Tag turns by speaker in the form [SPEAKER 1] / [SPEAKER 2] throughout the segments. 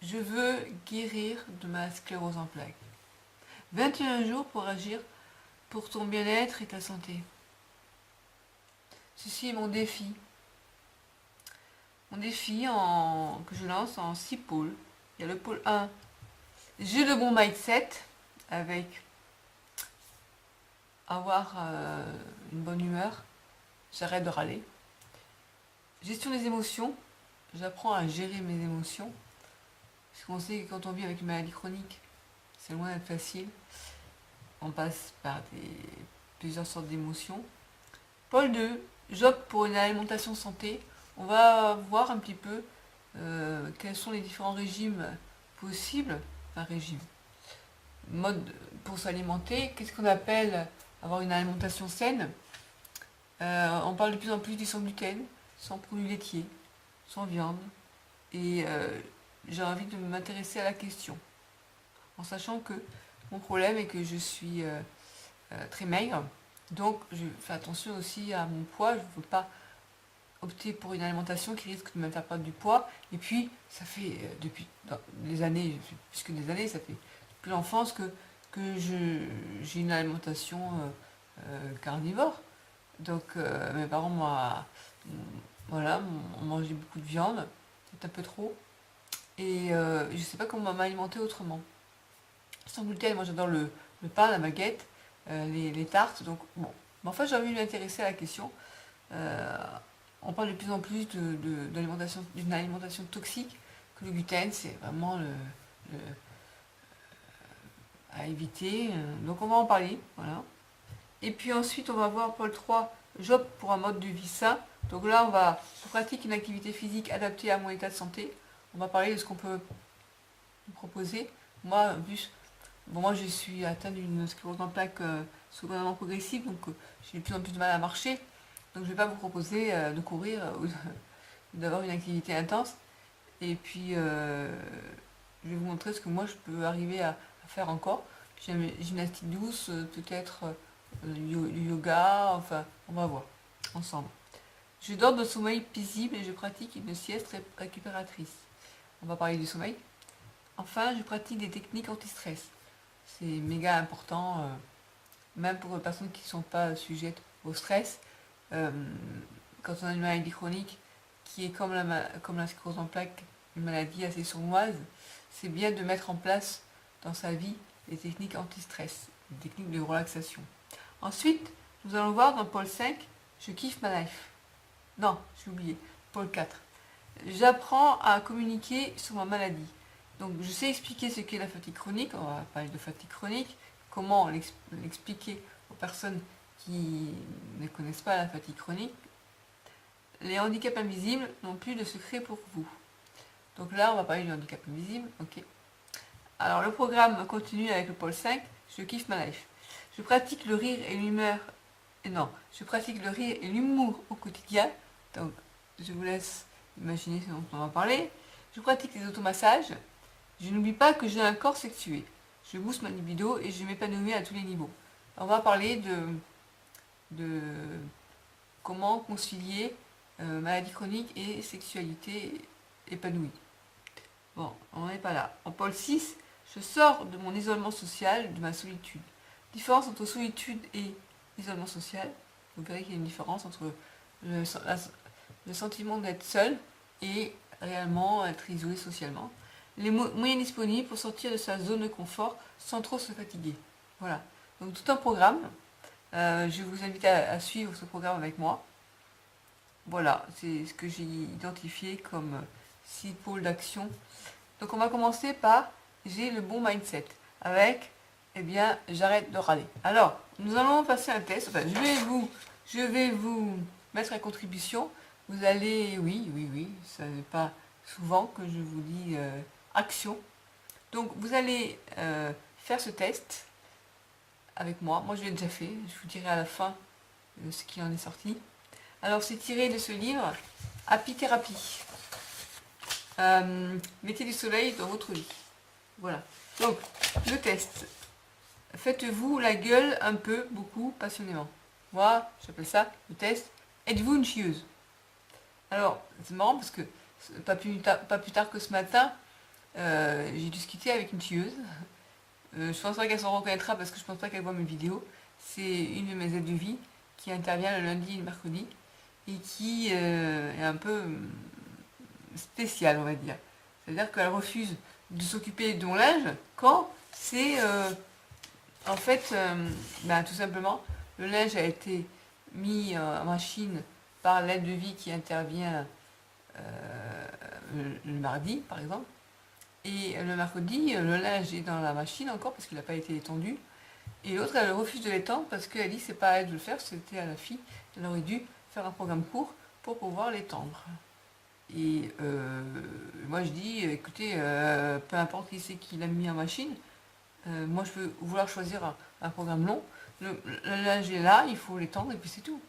[SPEAKER 1] Je veux guérir de ma sclérose en plaques. 21 jours pour agir pour ton bien-être et ta santé. Ceci est mon défi. Mon défi que je lance en 6 pôles. Il y a le pôle 1. J'ai le bon mindset avec avoir une bonne humeur. J'arrête de râler. Gestion des émotions. J'apprends à gérer mes émotions. Parce qu'on sait que quand on vit avec une maladie chronique, c'est loin d'être facile. On passe par plusieurs sortes d'émotions. Pôle 2, j'opte pour une alimentation santé. On va voir un petit peu quels sont les différents régimes possibles. Enfin, régime. Mode pour s'alimenter. Qu'est-ce qu'on appelle avoir une alimentation saine? On parle de plus en plus du sans gluten, sans produits laitiers, sans viande. Et j'ai envie de m'intéresser à la question. En sachant que mon problème est que je suis très maigre. Donc je fais attention aussi à mon poids. Je ne veux pas opter pour une alimentation qui risque de me faire perdre du poids. Et puis, ça fait depuis des années, plus que des années, ça fait depuis l'enfance que j'ai une alimentation carnivore. Donc mes parents voilà, ont mangé beaucoup de viande, c'est un peu trop. Et je ne sais pas comment m'alimenter autrement. Sans gluten, moi j'adore le pain, la baguette, les tartes. Donc bon. Mais enfin, j'ai envie de m'intéresser à la question. On parle de plus en plus d'une alimentation toxique, que le gluten, c'est vraiment à éviter. Donc on va en parler. Voilà. Et puis ensuite, on va voir pôle 3, j'opte pour un mode de vie sain. Donc là, je pratique une activité physique adaptée à mon état de santé. On va parler de ce qu'on peut me proposer. Moi, en plus, moi je suis atteinte d'une sclérose en plaques secondairement progressive, donc j'ai de plus en plus de mal à marcher. Donc je ne vais pas vous proposer de courir ou d'avoir une activité intense. Et puis je vais vous montrer ce que moi je peux arriver à faire encore. Gymnastique douce, peut-être du yoga, enfin on va voir ensemble. Je dors de sommeil paisible et je pratique une sieste récupératrice. On va parler du sommeil. Enfin, je pratique des techniques anti-stress. C'est méga important, même pour les personnes qui ne sont pas sujettes au stress. Quand on a une maladie chronique qui est comme la sclérose en plaques, une maladie assez sournoise, c'est bien de mettre en place dans sa vie des techniques anti-stress, des techniques de relaxation. Ensuite, nous allons voir dans pôle 5, je kiffe ma life. Non, j'ai oublié, pôle 4. J'apprends à communiquer sur ma maladie. Donc je sais expliquer ce qu'est la fatigue chronique, on va parler de fatigue chronique, comment l'expliquer aux personnes qui ne connaissent pas la fatigue chronique. Les handicaps invisibles n'ont plus de secret pour vous. Donc là, on va parler du handicap invisible. Ok. Alors le programme continue avec le pôle 5, je kiffe ma life. Je pratique le rire et l'humeur. Non, je pratique le rire et l'humour au quotidien. Donc je vous laisse imaginer ce dont on va parler. Je pratique les automassages. Je n'oublie pas que j'ai un corps sexué. Je booste ma libido et je m'épanouis à tous les niveaux. On va parler de comment concilier maladie chronique et sexualité épanouie. Bon, on n'est pas là. En pôle 6, je sors de mon isolement social, de ma solitude. Différence entre solitude et isolement social. Vous verrez qu'il y a une différence entre le sentiment d'être seul et réellement être isolé socialement. Les moyens disponibles pour sortir de sa zone de confort sans trop se fatiguer. Voilà. Donc tout un programme. Je vous invite à suivre ce programme avec moi. Voilà, c'est ce que j'ai identifié comme 6 pôles d'action. Donc on va commencer par j'ai le bon mindset. Avec, eh bien, j'arrête de râler. Alors, nous allons passer un test. Enfin, je vais vous mettre à contribution. Vous allez, oui, ça n'est pas souvent que je vous dis action. Donc vous allez faire ce test avec moi. Moi je l'ai déjà fait. Je vous dirai à la fin ce qui en est sorti. Alors c'est tiré de ce livre Happy Therapy. Mettez du soleil dans votre vie. Voilà. Donc le test. Faites-vous la gueule un peu, beaucoup, passionnément. Moi, j'appelle ça le test. Êtes-vous une chieuse? Alors, c'est marrant parce que pas plus tard que ce matin, j'ai discuté avec une chieuse. Je pense pas qu'elle s'en reconnaîtra parce que je pense pas qu'elle voit mes vidéos. C'est une de mes aides de vie qui intervient le lundi et le mercredi et qui est un peu spéciale, on va dire. C'est-à-dire qu'elle refuse de s'occuper de mon linge quand c'est en fait, tout simplement, le linge a été mis en machine par l'aide de vie qui intervient le mardi, par exemple. Et le mercredi, le linge est dans la machine encore parce qu'il n'a pas été étendu. Et l'autre, elle refuse de l'étendre parce qu'elle dit c'est pas à elle de le faire, c'était à la fille. Elle aurait dû faire un programme court pour pouvoir l'étendre. Et moi je dis, écoutez, peu importe qui c'est qui l'a mis en machine, moi je peux vouloir choisir un programme long. Le linge est là, il faut l'étendre et puis c'est tout.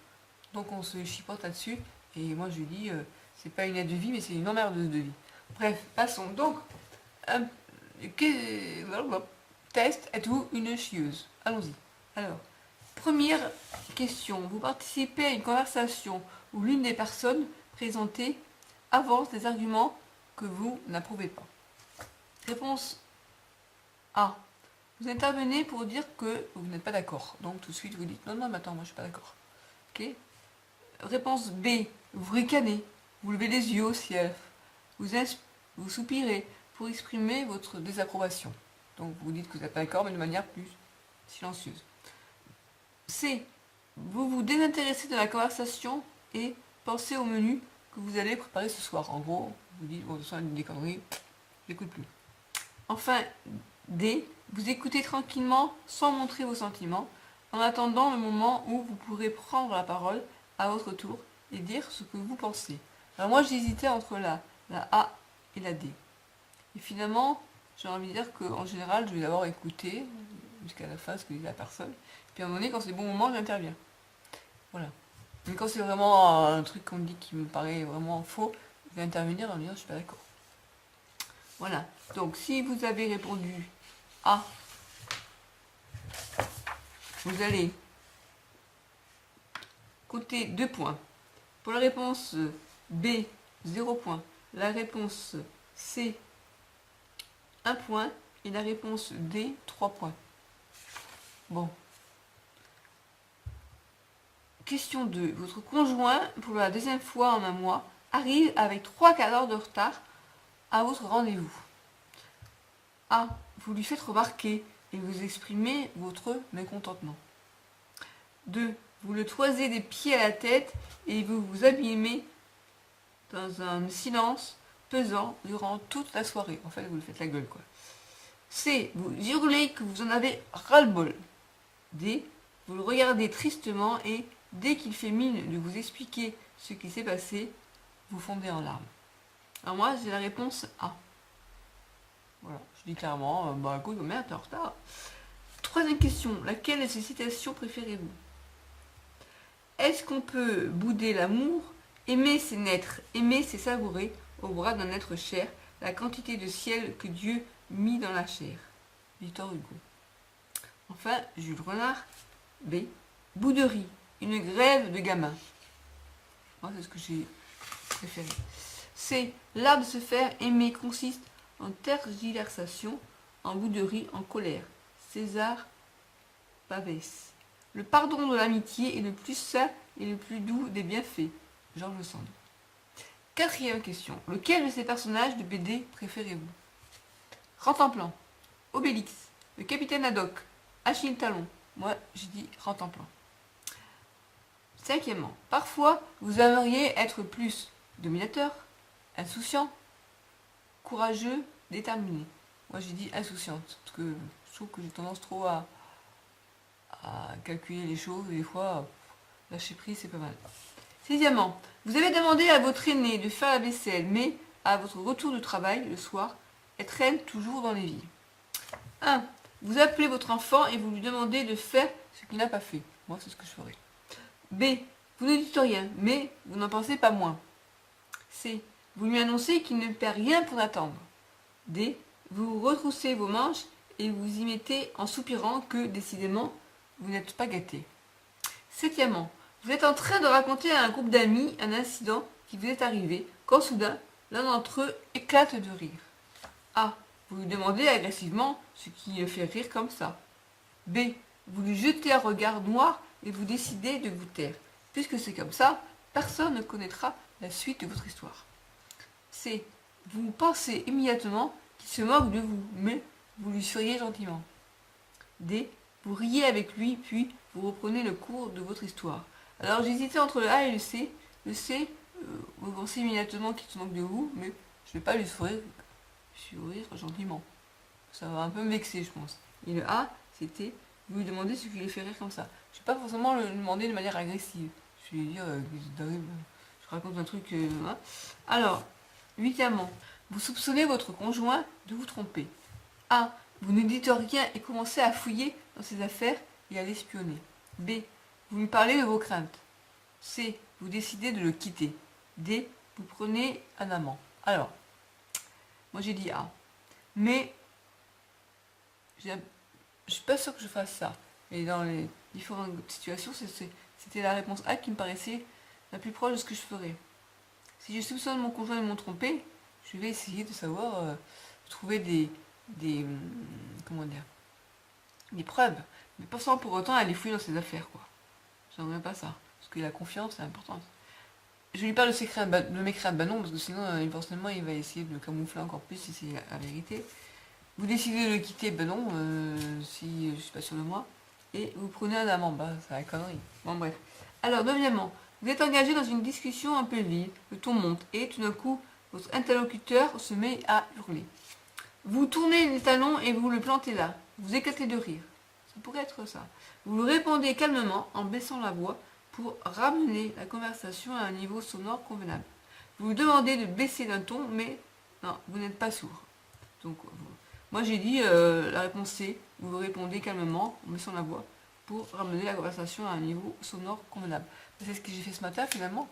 [SPEAKER 1] Donc on se chipote là-dessus. Et moi je lui dis, c'est pas une aide de vie, mais c'est une emmerdeuse de vie. Bref, passons. Donc, test, êtes-vous une chieuse? Allons-y. Alors, première question. Vous participez à une conversation où l'une des personnes présentées avance des arguments que vous n'approuvez pas. Réponse A. Vous intervenez pour dire que vous n'êtes pas d'accord. Donc tout de suite vous dites non, non, mais attends, moi je suis pas d'accord. Ok. Réponse B. Vous ricanez. Vous levez les yeux au ciel. Vous soupirez pour exprimer votre désapprobation. Donc vous dites que vous n'êtes pas d'accord, mais de manière plus silencieuse. C. Vous vous désintéressez de la conversation et pensez au menu que vous allez préparer ce soir. En gros, vous dites, bon, ce une des conneries, j'écoute plus. Enfin, D. Vous écoutez tranquillement sans montrer vos sentiments, en attendant le moment où vous pourrez prendre la parole à votre tour et dire ce que vous pensez. Alors moi j'hésitais entre la A et la D. Et finalement, j'ai envie de dire qu'en général, je vais d'abord écouter jusqu'à la fin ce que dit la personne. Puis à un moment donné, quand c'est le bon moment, j'interviens. Voilà. Mais quand c'est vraiment un truc qu'on me dit qui me paraît vraiment faux, je vais intervenir en me disant je suis pas d'accord. Voilà. Donc si vous avez répondu A, vous allez compter 2 points. Pour la réponse B, 0 point. La réponse C, 1 point. Et la réponse D, 3 points. Bon. Question 2. Votre conjoint, pour la deuxième fois en un mois, arrive avec 3/4 d'heure de retard à votre rendez-vous. A. Vous lui faites remarquer et vous exprimez votre mécontentement. 2. Vous le toisez des pieds à la tête et vous vous abîmez dans un silence pesant durant toute la soirée. En fait, vous lui faites la gueule, quoi. C. Vous hurlez que vous en avez ras-le-bol. D. Vous le regardez tristement et, dès qu'il fait mine de vous expliquer ce qui s'est passé, vous fondez en larmes. Alors moi, j'ai la réponse A. Voilà, je dis clairement, bah écoute, merde, t'es en retard. Troisième question, laquelle de ces citations préférez-vous? Est-ce qu'on peut bouder l'amour? Aimer c'est naître, aimer c'est savourer, au bras d'un être cher, la quantité de ciel que Dieu mit dans la chair. Victor Hugo. Enfin, Jules Renard. B. Bouderie, une grève de gamins. Moi, c'est ce que j'ai préféré. C. L'art de se faire aimer consiste en tergiversation, en bouderie, en colère. César Pavès. Le pardon de l'amitié est le plus sain et le plus doux des bienfaits. Georges Sand. Quatrième question. Lequel de ces personnages de BD préférez-vous? Rantanplan, Obélix, le capitaine Haddock, Achille Talon. Moi, j'ai dit Rantanplan. Cinquièmement. Parfois, vous aimeriez être plus dominateur, insouciant, courageux, déterminé. Moi, j'ai dit insouciante, parce que je trouve que j'ai tendance trop à calculer les choses, et des fois, lâcher prise, c'est pas mal. Sixièmement, vous avez demandé à votre aîné de faire la vaisselle, mais à votre retour du travail, le soir, elle traîne toujours dans les vies. 1. Vous appelez votre enfant et vous lui demandez de faire ce qu'il n'a pas fait. Moi, c'est ce que je ferais. B. Vous ne dites rien, mais vous n'en pensez pas moins. C. Vous lui annoncez qu'il ne perd rien pour attendre. D. Vous retroussez vos manches et vous y mettez en soupirant que, décidément, vous n'êtes pas gâté. Septièmement, vous êtes en train de raconter à un groupe d'amis un incident qui vous est arrivé, quand soudain, l'un d'entre eux éclate de rire. A. Vous lui demandez agressivement ce qui le fait rire comme ça. B. Vous lui jetez un regard noir et vous décidez de vous taire. Puisque c'est comme ça, personne ne connaîtra la suite de votre histoire. C. Vous pensez immédiatement qu'il se moque de vous, mais vous lui souriez gentiment. D. Vous riez avec lui, puis vous reprenez le cours de votre histoire. Alors j'hésitais entre le A et le C. Le C, vous pensez immédiatement qu'il se moque de vous, mais je ne vais pas lui sourire gentiment. Ça va un peu me vexer, je pense. Et le A, c'était vous lui demandez ce qui lui fait rire comme ça. Je ne vais pas forcément le demander de manière agressive. Je vais lui dire, je raconte un truc. Hein. Alors, huitièmement, vous soupçonnez votre conjoint de vous tromper. A. Vous ne dites rien et commencez à fouiller dans ses affaires et à l'espionner. B. Vous lui parlez de vos craintes. C. Vous décidez de le quitter. D. Vous prenez un amant. Alors, moi j'ai dit A. Mais je suis pas sûre que je fasse ça. Et dans les différentes situations, c'était la réponse A qui me paraissait la plus proche de ce que je ferais. Si je soupçonne mon conjoint de m'ont trompé, je vais essayer de savoir, trouver des comment dire, des preuves, mais pas sans pour autant aller fouiller dans ses affaires, quoi. J'aimerais pas ça, parce que la confiance, c'est important. Je lui parle de mes craintes, bah non, parce que sinon, forcément, il va essayer de le camoufler encore plus si c'est la vérité. Vous décidez de le quitter, ben non, si je suis pas sûre de moi. Et vous prenez un amant, bah c'est la connerie. Bon bref. Alors, neuvièmement, vous êtes engagé dans une discussion un peu vive, le ton monte, et tout d'un coup, votre interlocuteur se met à hurler. Vous tournez les talons et vous le plantez là. Vous éclatez de rire. Ça pourrait être ça. Vous lui répondez calmement en baissant la voix pour ramener la conversation à un niveau sonore convenable. Vous lui demandez de baisser d'un ton, mais non, vous n'êtes pas sourd. Donc, moi j'ai dit la réponse C. Vous répondez calmement en baissant la voix pour ramener la conversation à un niveau sonore convenable. C'est ce que j'ai fait ce matin finalement.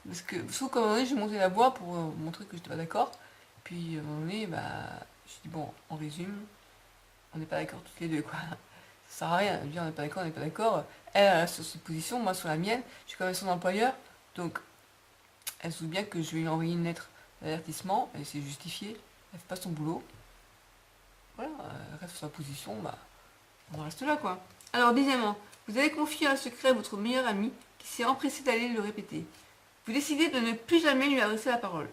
[SPEAKER 1] Parce que, sauf qu'à un moment donné, j'ai monté la voix pour montrer que je n'étais pas d'accord. Puis à un moment donné, bah, je dis bon, on résume, on n'est pas d'accord toutes les deux, quoi. Ça sert à rien de dire on n'est pas d'accord, on n'est pas d'accord. Elle reste sur cette position, moi sur la mienne, je suis quand même son employeur, donc elle se doute bien que je vais lui envoyer une lettre d'avertissement, elle s'est justifiée, elle fait pas son boulot. Voilà, elle reste sur sa position, bah, on reste là, quoi. Alors, deuxièmement, vous avez confié un secret à votre meilleur ami qui s'est empressé d'aller le répéter. Vous décidez de ne plus jamais lui adresser la parole.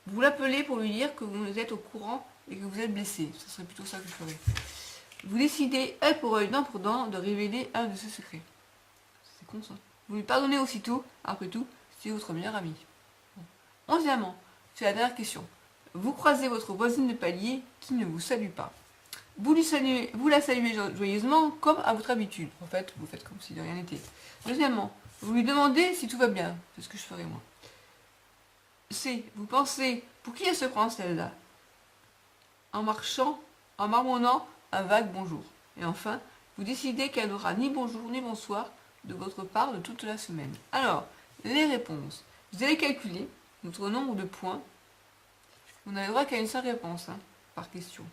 [SPEAKER 1] Vous l'appelez pour lui dire que vous êtes au courant et que vous êtes blessé. Ce serait plutôt ça que je ferais. Vous décidez, œil pour œil, dent pour dent, de révéler un de ses secrets. C'est con ça. Vous lui pardonnez aussitôt, après tout, c'est votre meilleur ami. Bon. Onzièmement, c'est la dernière question. Vous croisez votre voisine de palier qui ne vous salue pas. Vous la saluez joyeusement comme à votre habitude. En fait, vous faites comme si de rien n'était. Deuxièmement, vous lui demandez si tout va bien. C'est ce que je ferais moi. C. Vous pensez, pour qui elle se prend celle-là? En marchant, en marmonnant un vague bonjour. Et enfin, vous décidez qu'elle n'aura ni bonjour ni bonsoir de votre part de toute la semaine. Alors, les réponses. Vous allez calculer votre nombre de points. Vous n'avez droit qu'à une seule réponse, hein, par question.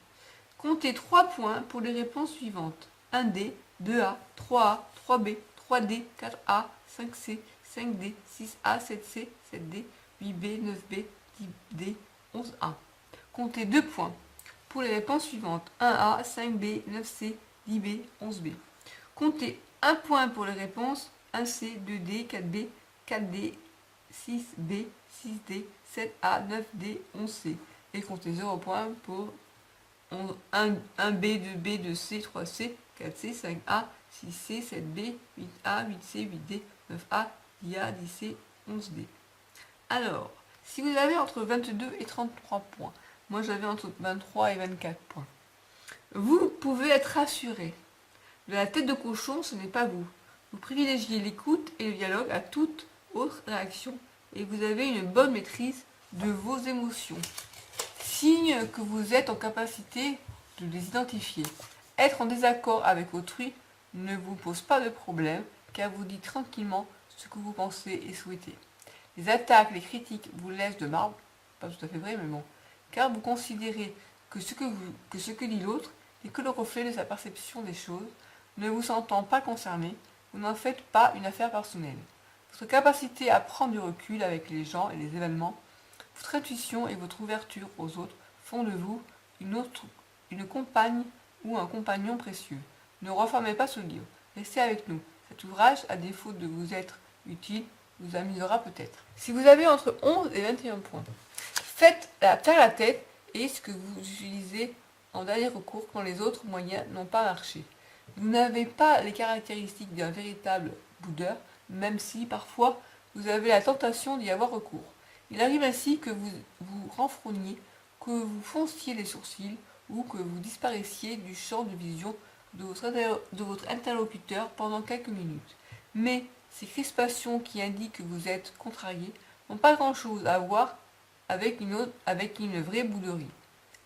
[SPEAKER 1] Comptez 3 points pour les réponses suivantes. 1D, 2A, 3A, 3B, 3D, 4A, 5C, 5D, 6A, 7C, 7D, 8B, 9B, 10D, 11A. Comptez 2 points pour les réponses suivantes. 1A, 5B, 9C, 10B, 11B. Comptez 1 point pour les réponses 1C, 2D, 4B, 4D, 6B, 6D, 7A, 9D, 11C. Et comptez 0 point pour 1B, 2B, 2C, 3C, 4C, 5A, 6C, 7B, 8A, 8C, 8D, 9A, 10A, 10C, 11D. Alors, si vous avez entre 22 et 33 points, moi j'avais entre 23 et 24 points, vous pouvez être rassuré. De la tête de cochon, ce n'est pas vous. Vous privilégiez l'écoute et le dialogue à toute autre réaction et vous avez une bonne maîtrise de vos émotions. Signe que vous êtes en capacité de les identifier. Être en désaccord avec autrui ne vous pose pas de problème car vous dites tranquillement ce que vous pensez et souhaitez. Les attaques, les critiques vous laissent de marbre, pas tout à fait vrai mais bon, car vous considérez que ce que dit l'autre n'est que le reflet de sa perception des choses, ne vous sentant pas concerné, vous n'en faites pas une affaire personnelle. Votre capacité à prendre du recul avec les gens et les événements, votre intuition et votre ouverture aux autres font de vous une compagne ou un compagnon précieux. Ne refermez pas ce livre. Restez avec nous. Cet ouvrage, à défaut de vous être utile, vous amusera peut-être. Si vous avez entre 11 et 21 points, faites faire la tête et ce que vous utilisez en dernier recours quand les autres moyens n'ont pas marché. Vous n'avez pas les caractéristiques d'un véritable boudeur, même si parfois vous avez la tentation d'y avoir recours. Il arrive ainsi que vous vous renfrogniez, que vous fonciez les sourcils ou que vous disparaissiez du champ de vision de votre interlocuteur pendant quelques minutes. Mais ces crispations qui indiquent que vous êtes contrarié n'ont pas grand-chose à voir avec une vraie bouderie.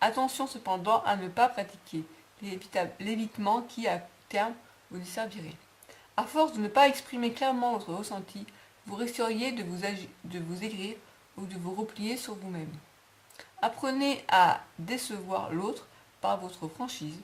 [SPEAKER 1] Attention cependant à ne pas pratiquer l'évitement qui, à terme, vous desservirait. À force de ne pas exprimer clairement votre ressenti, vous risqueriez de vous aigrir ou de vous replier sur vous-même. Apprenez à décevoir l'autre par votre franchise.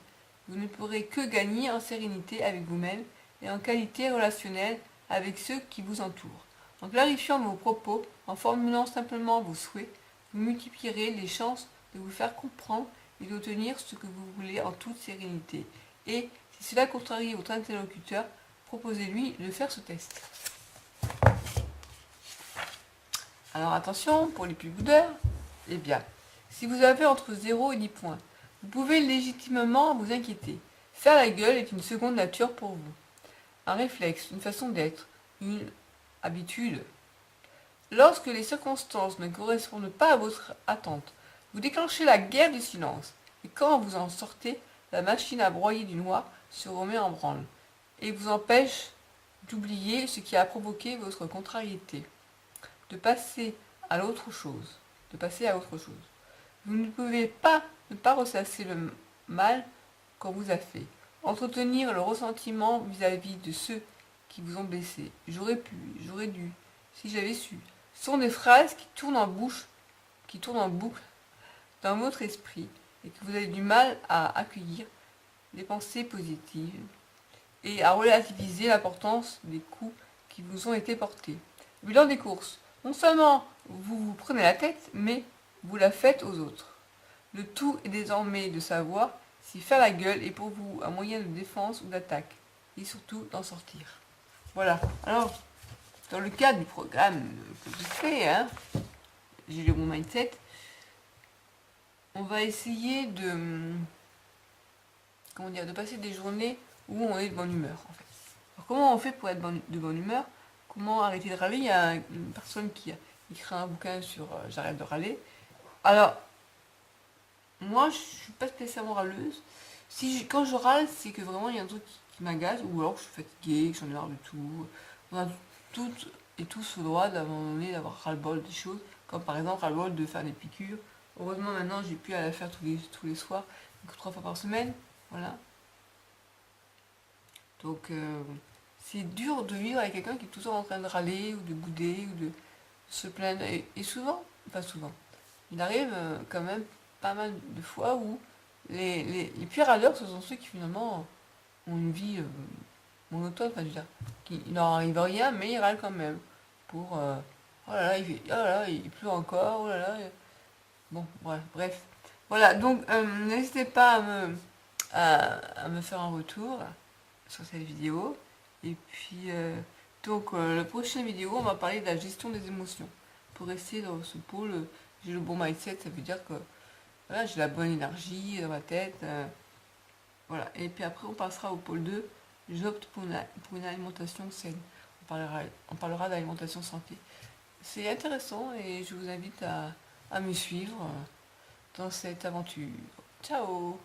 [SPEAKER 1] Vous ne pourrez que gagner en sérénité avec vous-même et en qualité relationnelle avec ceux qui vous entourent. En clarifiant vos propos, en formulant simplement vos souhaits, vous multiplierez les chances de vous faire comprendre et d'obtenir ce que vous voulez en toute sérénité. Et si cela contrarie votre interlocuteur, proposez-lui de faire ce test. Alors attention, pour les plus boudeurs, eh bien, si vous avez entre 0 et 10 points, vous pouvez légitimement vous inquiéter. Faire la gueule est une seconde nature pour vous. Un réflexe, une façon d'être, une habitude. Lorsque les circonstances ne correspondent pas à votre attente, vous déclenchez la guerre du silence. Et quand vous en sortez, la machine à broyer du noir se remet en branle et vous empêche d'oublier ce qui a provoqué votre contrariété, de passer à autre chose. Vous ne pouvez pas ne pas ressasser le mal qu'on vous a fait, entretenir le ressentiment vis-à-vis de ceux qui vous ont blessé. J'aurais pu, j'aurais dû, si j'avais su. Ce sont des phrases qui tournent en boucle dans votre esprit et que vous avez du mal à accueillir, des pensées positives et à relativiser l'importance des coups qui vous ont été portés. Bilan des courses. Non seulement vous vous prenez la tête, mais vous la faites aux autres. Le tout est désormais de savoir si faire la gueule est pour vous un moyen de défense ou d'attaque, et surtout d'en sortir. Voilà. Alors, dans le cadre du programme que je fais, j'ai le bon mindset, on va essayer de passer des journées où on est de bonne humeur, en fait. Alors, comment on fait pour être de bonne humeur? Comment arrêter de râler? Il y a une personne qui a écrit un bouquin sur j'arrête de râler. Alors, moi, je suis pas spécialement râleuse. Quand je râle, c'est que vraiment il y a un truc qui m'agace, ou alors que je suis fatiguée, que j'en ai marre de tout. On a toutes et tous le droit, à un moment donné, d'avoir ras-le-bol des choses, comme par exemple ras-le-bol de faire des piqûres. Heureusement, maintenant, j'ai pu à la faire tous les soirs, donc 3 fois par semaine. Voilà. Donc, c'est dur de vivre avec quelqu'un qui est toujours en train de râler, ou de bouder, ou de se plaindre. Et souvent, pas souvent, il arrive quand même pas mal de fois où les pires râleurs, ce sont ceux qui finalement ont une vie monotone, enfin, je veux dire, qui n'en arrive rien, mais ils râlent quand même. Pour, oh là là, oh là là, il pleut encore, oh là là. Bon, bref. Voilà, donc n'hésitez pas à me faire un retour sur cette vidéo. Et puis, la prochaine vidéo, on va parler de la gestion des émotions. Pour rester dans ce pôle, j'ai le bon mindset, ça veut dire que voilà, j'ai la bonne énergie dans ma tête. Voilà. Et puis après, on passera au pôle 2. J'opte pour une alimentation saine. On parlera d'alimentation santé. C'est intéressant et je vous invite à me suivre dans cette aventure. Ciao!